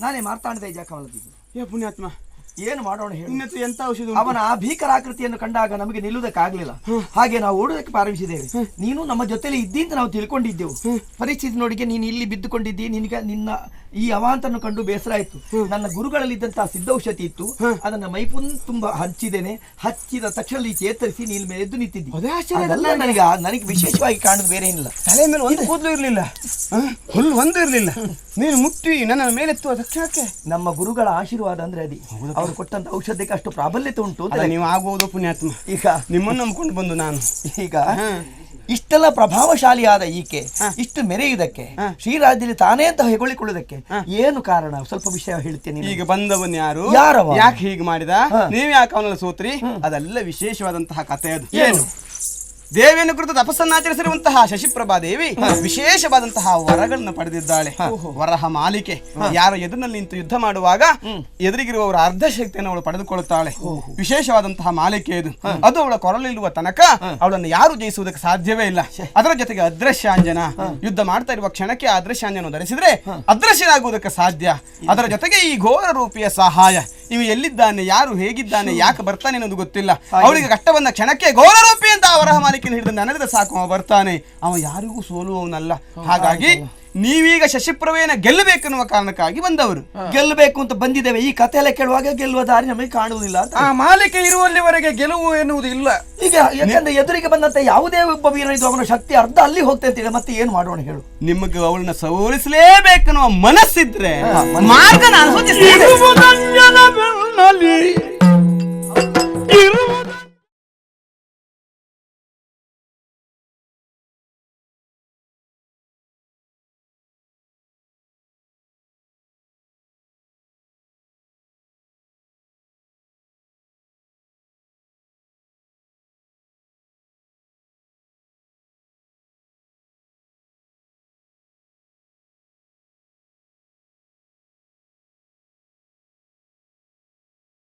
ನಾನೇ ಮಾರ್ತಾಂಡದ ಜಾಕವಲ್ಲದಿದ್ದು. ಏ ಪುಣ್ಯಾತ್ಮ, ಏನು ಮಾಡೋಣ ಹೇಳಿ? ಎಂತ ಔಷಧ? ಅವನ ಆ ಭೀಕರಾಕೃತಿಯನ್ನು ಕಂಡಾಗ ನಮಗೆ ನಿಲ್ಲುವುದಕ್ಕಾಗ್ಲಿಲ್ಲ. ಹಾಗೆ ನಾವು ಓಡುವುದಕ್ಕೆ ಪ್ರಾರಂಭಿಸಿದ್ದೇವೆ. ನೀನು ನಮ್ಮ ಜೊತೆಲಿ ಇದ್ದಿ ಅಂತ ನಾವು ತಿಳ್ಕೊಂಡಿದ್ದೆವು. ಪರಿಸ್ಥಿತಿ ನೋಡಿಗೆ ನೀನು ಇಲ್ಲಿ ಬಿದ್ದುಕೊಂಡಿದ್ದಿ. ನಿನ್ನ ಈ ಅವಾಂತರನ್ನು ಕಂಡು ಬೇಸರ ಆಯ್ತು. ನನ್ನ ಗುರುಗಳಲ್ಲಿದ್ದಂತಹ ಸಿದ್ಧೌಷಧಿ ಇತ್ತು, ಅದನ್ನ ಮೈಪುನ್ ತುಂಬಾ ಹಚ್ಚಿದ್ದೇನೆ. ಹಚ್ಚಿದ ತಕ್ಷಣ ಚೇತರಿಸಿ ನೀನ್ ಮೇಲೆ ಎದ್ದು ನಿಂತಿದ್ದಿ. ಅದೆಲ್ಲ ನನಗೆ ವಿಶೇಷವಾಗಿ ಕಾಣುದು ಬೇರೆ ಏನಿಲ್ಲ. ತಲೆ ಮೇಲೆ ಒಂದು ಕೂದಲು ಇರ್ಲಿಲ್ಲ, ಹುಲ್ಲು ಒಂದು ಇರ್ಲಿಲ್ಲ. ನೀನು ಮುಟ್ಟಿ ನನ್ನ ಮೇಲೆತ್ತುವ ತಕ್ಷಣಕ್ಕೆ ನಮ್ಮ ಗುರುಗಳ ಆಶೀರ್ವಾದ ಅಂದ್ರೆ ಅದಿ. ಅವರು ಕೊಟ್ಟಂತ ಔಷಧಕ್ಕೆ ಅಷ್ಟು ಪ್ರಾಬಲ್ಯತೆ ಉಂಟು. ನೀವು ಆಗುವುದು ಪುಣ್ಯಾತ್ಮ. ಈಗ ನಿಮ್ಮನ್ನು ನಂಬಿಕೊಂಡು ಬಂದು ನಾನು ಈಗ ಇಷ್ಟೆಲ್ಲ ಪ್ರಭಾವಶಾಲಿಯಾದ ಈಕೆ ಇಷ್ಟು ಮೆರೆಯುವುದಕ್ಕೆ, ಶ್ರೀರಾಜ್ಯದಲ್ಲಿ ತಾನೇ ಅಂತ ಹೆಗಳಿಕೊಳ್ಳುವುದಕ್ಕೆ ಏನು ಕಾರಣ? ಸ್ವಲ್ಪ ವಿಷಯ ಹೇಳ್ತೇನೆ. ಈಗ ಬಂದವನ್ ಯಾರು, ಯಾಕೆ ಹೀಗೆ ಮಾಡಿದ, ನೀವ್ ಯಾಕೆ ಅವನಲ್ಲಿ ಸೋತ್ರಿ, ಅದೆಲ್ಲ ವಿಶೇಷವಾದಂತಹ ಕಥೆ. ಅದು ಏನು? ದೇವಿಯನ್ನು ಕುರಿತು ತಪಸ್ಸನ್ನಾಚರಿಸಿರುವಂತಹ ಶಶಿಪ್ರಭಾ ದೇವಿ ವಿಶೇಷವಾದಂತಹ ವರಗಳನ್ನು ಪಡೆದಿದ್ದಾಳೆ. ವರಹ ಮಾಲಿಕೆ. ಯಾರ ಎದುರಿನಲ್ಲಿ ನಿಂತು ಯುದ್ಧ ಮಾಡುವಾಗ ಎದುರಿಗಿರುವವರ ಅರ್ಧ ಶಕ್ತಿಯನ್ನು ಅವಳು ಪಡೆದುಕೊಳ್ಳುತ್ತಾಳೆ. ವಿಶೇಷವಾದಂತಹ ಮಾಲಿಕೆ ಇದು. ಅದು ಅವಳ ಕೊರಲಿರುವ ತನಕ ಅವಳನ್ನು ಯಾರು ಜಯಿಸುವುದಕ್ಕೆ ಸಾಧ್ಯವೇ ಇಲ್ಲ. ಅದರ ಜೊತೆಗೆ ಅದೃಶ್ಯಾಂಜನ. ಯುದ್ಧ ಮಾಡ್ತಾ ಇರುವ ಕ್ಷಣಕ್ಕೆ ಅದೃಶ್ಯಾಂಜನ ಧರಿಸಿದ್ರೆ ಅದೃಶ್ಯನಾಗುವುದಕ್ಕೆ ಸಾಧ್ಯ. ಅದರ ಜೊತೆಗೆ ಈ ಘೋರ ರೂಪಿಯ ಸಹಾಯ. ಇವು ಎಲ್ಲಿದ್ದಾನೆ, ಯಾರು ಹೇಗಿದ್ದಾನೆ, ಯಾಕೆ ಬರ್ತಾನೆ ಅನ್ನೋದು ಗೊತ್ತಿಲ್ಲ. ಅವಳಿಗೆ ಕಷ್ಟ ಬಂದ ಕ್ಷಣಕ್ಕೆ ಘೋರ ರೂಪಿ ಅಂತ ವರಹ ಮಾಲಿಕೆ ಹಿಡಿದು ನನಗೆ ಸಾಕು, ಅವ ಬರ್ತಾನೆ. ಅವ ಯಾರಿಗೂ ಸೋಲುವವನಲ್ಲ. ಹಾಗಾಗಿ ನೀವೀಗ ಶಶಿಪ್ರಭೆಯನ್ನು ಗೆಲ್ಲಬೇಕೆನ್ನುವ ಕಾರಣಕ್ಕಾಗಿ ಬಂದವರು. ಗೆಲ್ಲಬೇಕು ಅಂತ ಬಂದಿದ್ದೇವೆ. ಈ ಕಥೆ ಎಲ್ಲ ಕೇಳುವಾಗ ಗೆಲ್ಲುವ ದಾರಿ ನಮಗೆ ಕಾಣುವುದಿಲ್ಲ. ಆ ಮಾಲಿಕೆ ಇರುವಲ್ಲಿವರೆಗೆ ಗೆಲುವು ಎನ್ನುವುದು ಇಲ್ಲ. ಈಗ ಯಾಕಂದ್ರೆ ಎದುರಿಗೆ ಬಂದಂತೆ ಯಾವುದೇ ಒಬ್ಬ ವೀರ ಇದು ಅವನ ಶಕ್ತಿ ಅರ್ಧ ಅಲ್ಲಿ ಹೋಗ್ತೇನೆ. ಮತ್ತೆ ಏನು ಮಾಡೋಣ ಹೇಳು? ನಿಮಗೆ ಅವಳನ್ನ ಸೋಲಿಸಲೇಬೇಕೆನ್ನುವ ಮನಸ್ಸಿದ್ರೆ ಮಾರ್ಗ ನಾನು ಸೂಚಿಸ್ತೇನೆ.